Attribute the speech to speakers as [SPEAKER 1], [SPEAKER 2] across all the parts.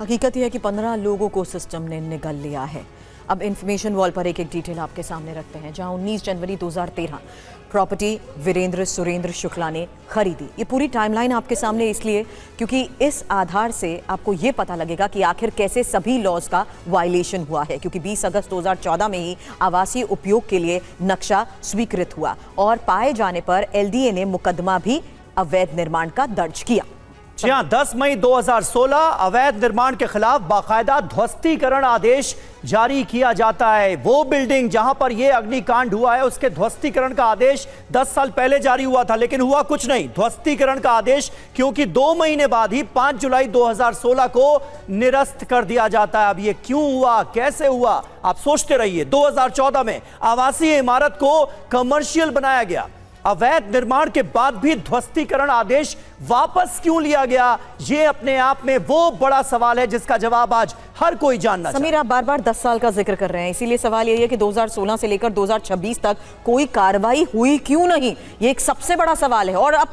[SPEAKER 1] हकीकत यह है कि 15 लोगों को सिस्टम ने निगल लिया है। अब इन्फॉर्मेशन वॉल पर एक एक डिटेल आपके सामने रखते हैं। जहां 19 जनवरी 2013 प्रॉपर्टी वीरेंद्र सुरेंद्र शुक्ला ने खरीदी। ये पूरी टाइमलाइन आपके सामने इसलिए क्योंकि इस आधार से आपको ये पता लगेगा कि आखिर कैसे सभी लॉज का वायलेशन हुआ है। क्योंकि 20 अगस्त 2014 में ही आवासीय उपयोग के लिए नक्शा स्वीकृत हुआ और पाए जाने पर एलडीए ने मुकदमा भी अवैध निर्माण का दर्ज किया।
[SPEAKER 2] जी हाँ, 10 मई 2016 अवैध निर्माण के खिलाफ बाकायदा ध्वस्तीकरण आदेश जारी किया जाता है। वो बिल्डिंग जहां पर यह अग्निकांड हुआ है उसके ध्वस्तीकरण का आदेश 10 साल पहले जारी हुआ था, लेकिन हुआ कुछ नहीं। ध्वस्तीकरण का आदेश क्योंकि 2 महीने बाद ही 5 जुलाई 2016 को निरस्त कर दिया जाता है। अब ये क्यों हुआ, कैसे हुआ, आप सोचते रहिए। 2014 में आवासीय इमारत को कमर्शियल बनाया गया। अवैध निर्माण के बाद भी ध्वस्तीकरण आदेश वापस क्यों लिया गया, यह अपने आप में वो बड़ा सवाल है जिसका जवाब आज हर कोई जानना चाहता है।
[SPEAKER 1] समीर, आप बार बार 10 साल का जिक्र कर रहे हैं, इसीलिए सवाल यही है कि 2016 से लेकर 2026 तक कोई कार्रवाई हुई क्यों नहीं, ये एक सबसे बड़ा सवाल है। और अब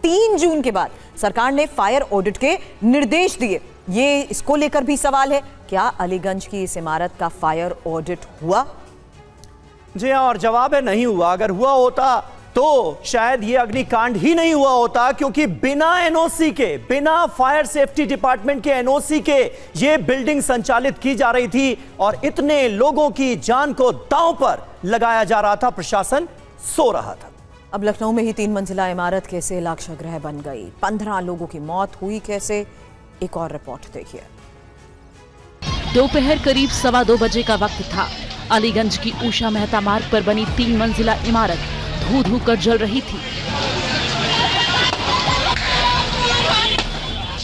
[SPEAKER 1] 3 जून के बाद सरकार ने फायर ऑडिट के निर्देश दिए, ये इसको लेकर भी सवाल है। क्या अलीगंज की इस इमारत का फायर ऑडिट हुआ?
[SPEAKER 2] जी हाँ, और जवाब है नहीं हुआ। अगर हुआ होता तो शायद ये अग्निकांड ही नहीं हुआ होता, क्योंकि बिना एनओसी के, बिना फायर सेफ्टी डिपार्टमेंट के एनओसी के ये बिल्डिंग संचालित की जा रही थी और इतने लोगों की जान को दांव पर लगाया जा रहा था। प्रशासन सो रहा था।
[SPEAKER 1] अब लखनऊ में ही 3 मंजिला इमारत कैसे लाक्षागृह बन गई, 15 लोगों की मौत हुई कैसे, एक और रिपोर्ट देखिए।
[SPEAKER 3] दोपहर करीब 2:15 बजे का वक्त था। अलीगंज की उषा मेहता मार्ग पर बनी 3 मंजिला इमारत धू-धू कर जल रही थी।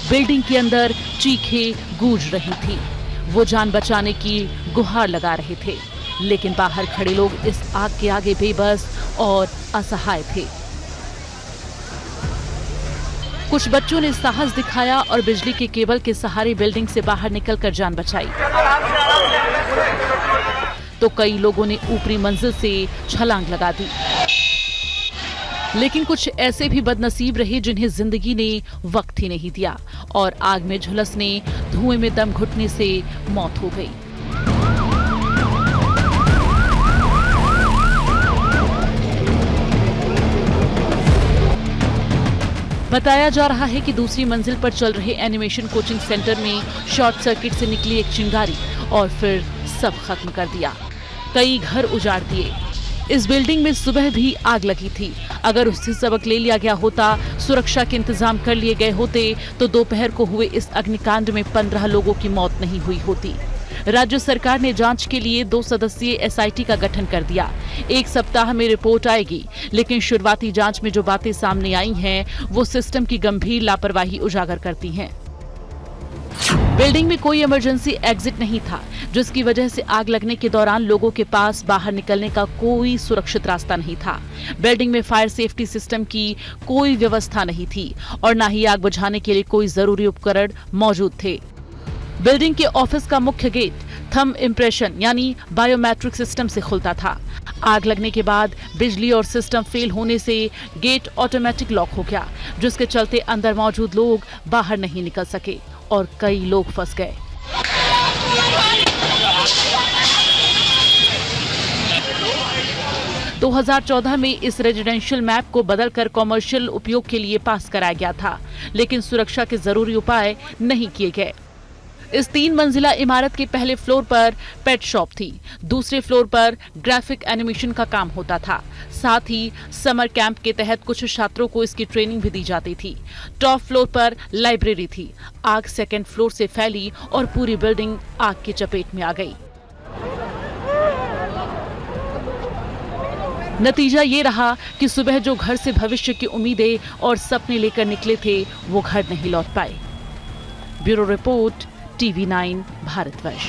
[SPEAKER 3] बिल्डिंग के अंदर चीखें गूंज रही थी। वो जान बचाने की गुहार लगा रहे थे, लेकिन बाहर खड़े लोग इस आग के आगे बेबस और असहाय थे। कुछ बच्चों ने साहस दिखाया और बिजली के केबल के सहारे बिल्डिंग से बाहर निकलकर जान बचाई, तो कई लोगों ने ऊपरी मंजिल से छलांग लगा दी। लेकिन कुछ ऐसे भी बदनसीब रहे जिन्हें जिंदगी ने वक्त ही नहीं दिया और आग में झुलसने, धुएं में दम घुटने से मौत हो गई। बताया जा रहा है कि दूसरी मंजिल पर चल रहे एनिमेशन कोचिंग सेंटर में शॉर्ट सर्किट से निकली एक चिंगारी और फिर सब खत्म कर दिया। कई घर उजाड़ दिए। इस बिल्डिंग में सुबह भी आग लगी थी। अगर उससे सबक ले लिया गया होता, सुरक्षा के इंतजाम कर लिए गए होते, तो दोपहर को हुए इस अग्निकांड में 15 लोगों की मौत नहीं हुई होती। राज्य सरकार ने जांच के लिए 2 सदस्यीय एसआईटी का गठन कर दिया। 1 सप्ताह में रिपोर्ट आएगी, लेकिन शुरुआती जांच में जो बातें सामने आई हैं, वो सिस्टम की गंभीर लापरवाही उजागर करती हैं। बिल्डिंग में कोई इमरजेंसी एग्जिट नहीं था, जिसकी वजह से आग लगने के दौरान लोगों के पास बाहर निकलने का कोई सुरक्षित रास्ता नहीं था। बिल्डिंग में फायर सेफ्टी सिस्टम की कोई व्यवस्था नहीं थी और न ही आग बुझाने के लिए कोई जरूरी उपकरण मौजूद थे। बिल्डिंग के ऑफिस का मुख्य गेट थंब इम्प्रेशन यानी बायोमेट्रिक सिस्टम से खुलता था। आग लगने के बाद बिजली और सिस्टम फेल होने से गेट ऑटोमेटिक लॉक हो गया, जिसके चलते अंदर मौजूद लोग बाहर नहीं निकल सके और कई लोग फंस गए। तो 2014 में इस रेजिडेंशियल मैप को बदलकर कॉमर्शियल उपयोग के लिए पास कराया गया था, लेकिन सुरक्षा के जरूरी उपाय नहीं किए गए। इस 3 मंजिला इमारत के पहले फ्लोर पर पेट शॉप थी, दूसरे फ्लोर पर ग्राफिक एनिमेशन का काम होता था। साथ ही समर कैंप के तहत कुछ छात्रों को इसकी ट्रेनिंग भी दी जाती थी। टॉप फ्लोर पर लाइब्रेरी थी। आग 2nd फ्लोर से फैली और पूरी बिल्डिंग आग की चपेट में आ गई। नतीजा ये रहा कि सुबह जो घर से भविष्य की उम्मीदें और सपने लेकर निकले थे, वो घर नहीं लौट पाए। Bureau report, TV9 Bharatvarsh.